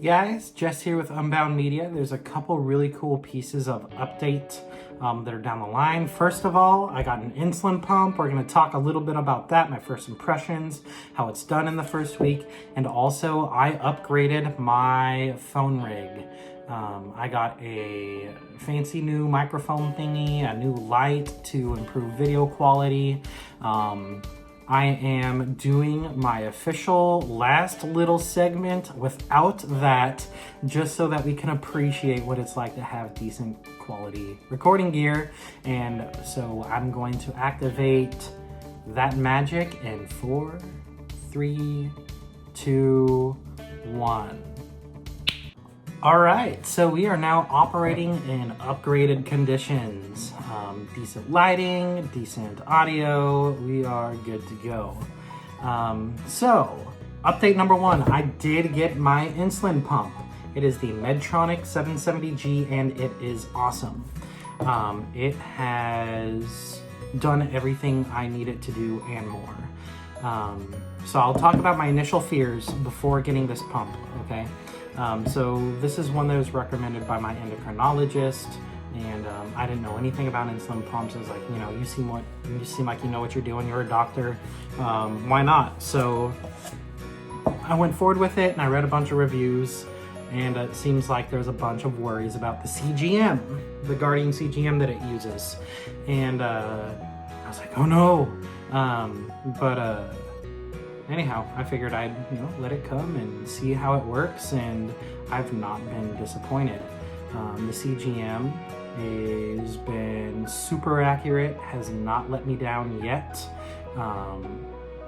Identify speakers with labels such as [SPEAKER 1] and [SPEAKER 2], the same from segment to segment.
[SPEAKER 1] guys, Jess here with Unbound Media. There's a couple really cool pieces of update that are down the line. First of all, I got an insulin pump. We're going to talk a little bit about that, my first impressions, how it's done in the first week, and also I upgraded my phone rig. I got a fancy new microphone thingy, a new light to improve video quality. I am doing my official last little segment without that, just so that we can appreciate what it's like to have decent quality recording gear. And so I'm going to activate that magic in 4, 3, 2, 1. All right, so we are now operating in upgraded conditions. Decent lighting, decent audio, we are good to go. So, update number 1, I did get my insulin pump. It is the MEDTRONIC 770G and it is awesome. It has done everything I need it to do and more. So I'll talk about my initial fears before getting this pump, okay? So this is one that was recommended by my endocrinologist, and I didn't know anything about insulin pumps. I was like, you seem like you know what you're doing. You're a doctor. Why not? So I went forward with it, and I read a bunch of reviews, and it seems like there's a bunch of worries about the CGM, the Guardian CGM that it uses, and I was like, oh no. Anyhow, I figured I'd let it come and see how it works, and I've not been disappointed. The CGM has been super accurate, has not let me down yet,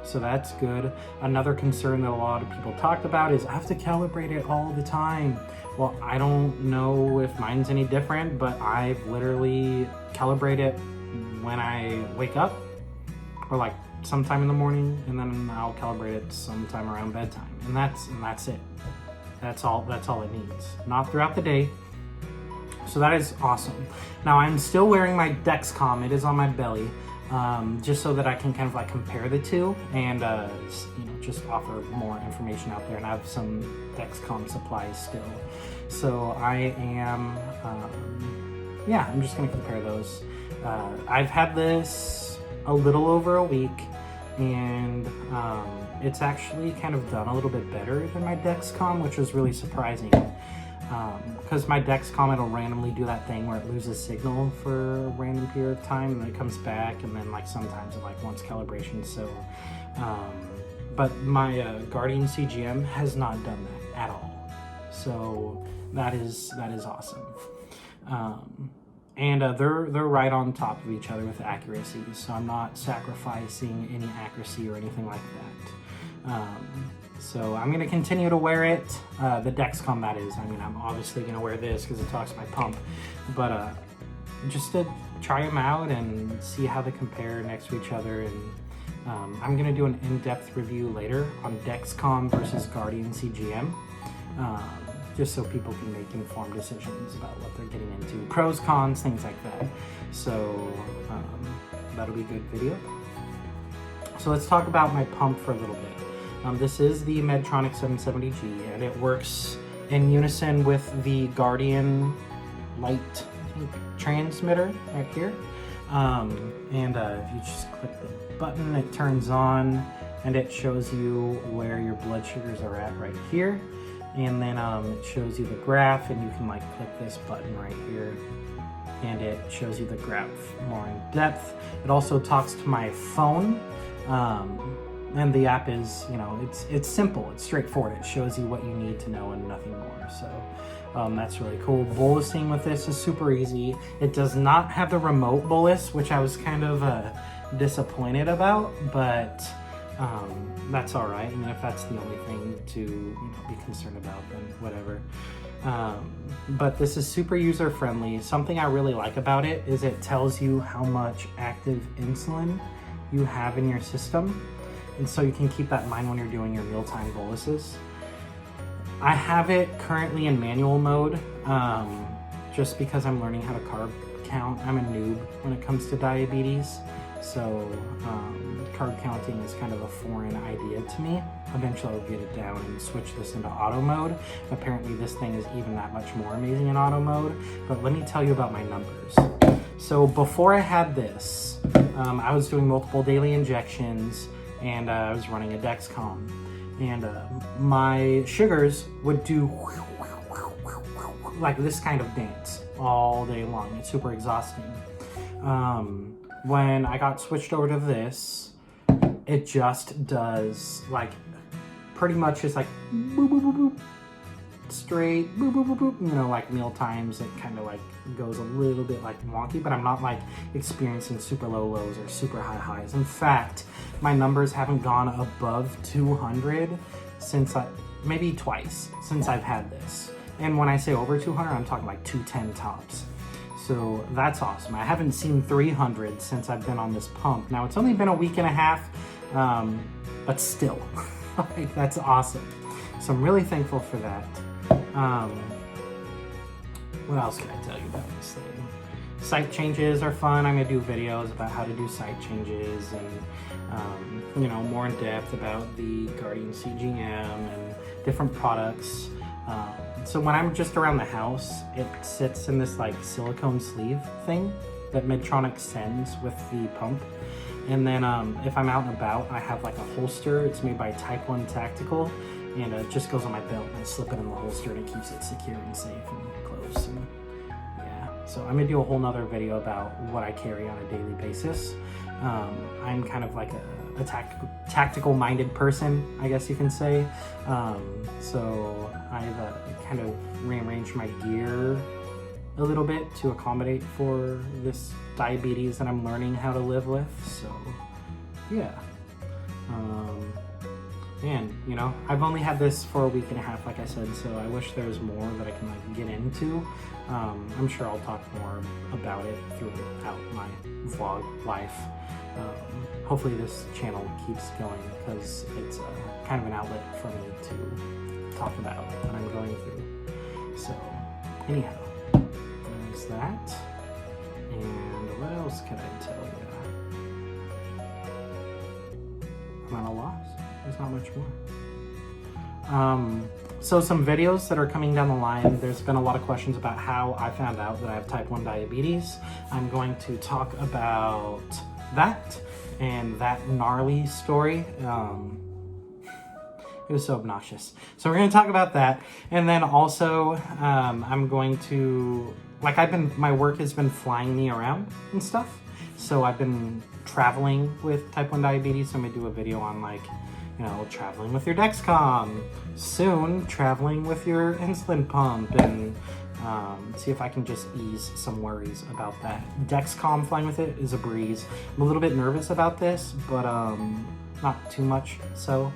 [SPEAKER 1] so that's good. Another concern that a lot of people talked about is I have to calibrate it all the time. Well, I don't know if mine's any different, but I've literally calibrated when I wake up, or like sometime in the morning, and then I'll calibrate it sometime around bedtime, and that's it. That's all it needs. Not throughout the day. So that is awesome. Now I'm still wearing my Dexcom. It is on my belly, just so that I can kind of like compare the two and just offer more information out there. And I have some Dexcom supplies still. So I am, I'm just gonna compare those. I've had this a little over a week, and it's actually kind of done a little bit better than my Dexcom, which was really surprising, because my Dexcom, it'll randomly do that thing where it loses signal for a random period of time and then it comes back, and then like sometimes it like wants calibration. So but my Guardian CGM has not done that at all, so that is awesome. And they're right on top of each other with accuracy, so I'm not sacrificing any accuracy or anything like that. So I'm going to continue to wear it, the Dexcom that is. I mean, I'm obviously going to wear this because it talks to my pump, but just to try them out and see how they compare next to each other. And I'm going to do an in-depth review later on Dexcom versus Guardian CGM. Just so people can make informed decisions about what they're getting into, pros, cons, things like that. So that'll be a good video. So let's talk about my pump for a little bit. This is the MEDTRONIC 770G, and it works in unison with the Guardian light transmitter right here. And if you just click the button, it turns on, and it shows you where your blood sugars are at right here. And then it shows you the graph, and you can like click this button right here, and it shows you the graph more in depth. It also talks to my phone, and the app is, it's simple, it's straightforward. It shows you what you need to know and nothing more. So that's really cool. Bolusing with this is super easy. It does not have the remote bolus, which I was kind of disappointed about, but that's all right. I mean, if that's the only thing to be concerned about, then whatever. But this is super user friendly. Something I really like about it is it tells you how much active insulin you have in your system, and so you can keep that in mind when you're doing your mealtime boluses. I have it currently in manual mode, just because I'm learning how to carb count. I'm a noob when it comes to diabetes, so carb counting is kind of a foreign idea to me. eventually I'll get it down and switch this into auto mode. Apparently this thing is even that much more amazing in auto mode. But let me tell you about my numbers. So before I had this, I was doing multiple daily injections, and I was running a Dexcom, and my sugars would do like this kind of dance all day long. It's super exhausting. When I got switched over to this, it just does like pretty much just like boop, boop, boop, boop, straight boop, boop, boop, boop. You know, like meal times, it kind of like goes a little bit like wonky, but I'm not like experiencing super low lows or super high highs. In fact, my numbers haven't gone above 200 since maybe twice since I've had this. And when I say over 200, I'm talking like 210 tops. So that's awesome. I haven't seen 300 since I've been on this pump. Now it's only been a week and a half, but still, like, that's awesome. So I'm really thankful for that. What else can I tell you about this thing? Site changes are fun. I'm gonna do videos about how to do site changes and, you know, more in depth about the Guardian CGM and different products. So when I'm just around the house, it sits in this like silicone sleeve thing that Medtronic sends with the pump. And then if I'm out and about, I have like a holster. It's made by Type 1 Tactical, and it just goes on my belt, and I slip it in the holster, and it keeps it secure and safe and close. And yeah, so I'm gonna do a whole nother video about what I carry on a daily basis. I'm kind of like a tactical minded person, I guess you can say. So I've kind of rearranged my gear a little bit to accommodate for this diabetes that I'm learning how to live with. So yeah, and you know, I've only had this for a week and a half, like I said, so I wish there was more that I can like get into. I'm sure I'll talk more about it throughout my vlog life. Hopefully this channel keeps going, because it's kind of an outlet for me to talk about what I'm going through. So anyhow, there's that. And what else can I tell you? I'm at a loss. There's not much more. So some videos that are coming down the line, there's been a lot of questions about how I found out that I have type 1 diabetes. I'm going to talk about that and that gnarly story. It was so obnoxious. So we're going to talk about that. And then also I'm going to, like, my work has been flying me around and stuff. So I've been traveling with type 1 diabetes. So I'm going to do a video on, like, you know, traveling with your Dexcom, soon traveling with your insulin pump, and see if I can just ease some worries about that. Dexcom, flying with it is a breeze. I'm a little bit nervous about this, but not too much so.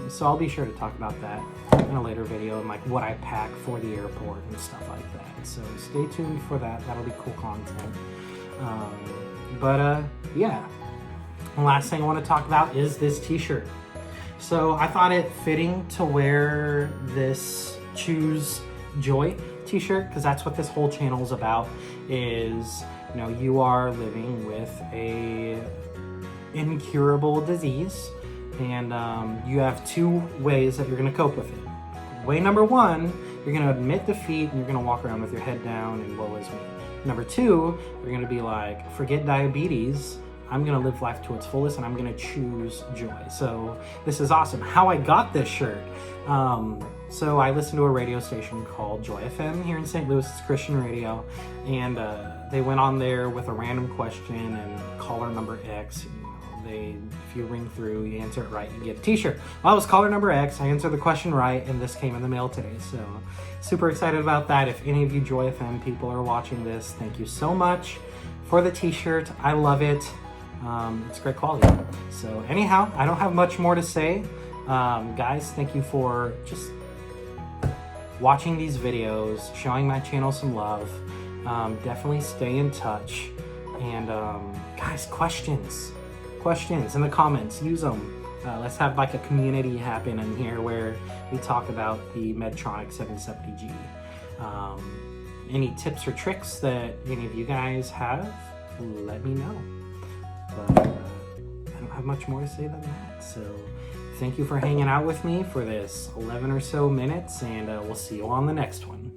[SPEAKER 1] So I'll be sure to talk about that in a later video, and like what I pack for the airport and stuff like that. So stay tuned for that. That'll be cool content. Yeah. The last thing I want to talk about is this t-shirt. So I thought it fitting to wear this Choose Joy t-shirt, because that's what this whole channel is about. Is, you know, you are living with a incurable disease, and you have two ways that you're going to cope with it. Way number one, you're going to admit defeat, and you're going to walk around with your head down and woe is me. Number two, you're going to be like, forget diabetes, I'm going to live life to its fullest, and I'm going to choose joy. So this is awesome. How I got this shirt. So I listen to a radio station called Joy FM here in St. Louis. It's Christian radio. And they went on there with a random question, and caller number X, if you ring through, you answer it right, you get a t-shirt. Well, I was caller number X. I answered the question right, and this came in the mail today. So super excited about that. If any of you Joy FM people are watching this, thank you so much for the t-shirt. I love it. It's great quality. So anyhow, I don't have much more to say. Guys, thank you for just watching these videos, showing my channel some love. Definitely stay in touch. And guys, questions in the comments, use them. Let's have like a community happen in here where we talk about the Medtronic 770G. Any tips or tricks that any of you guys have, let me know. But I don't have much more to say than that. So thank you for hanging out with me for this 11 or so minutes, and we'll see you on the next one.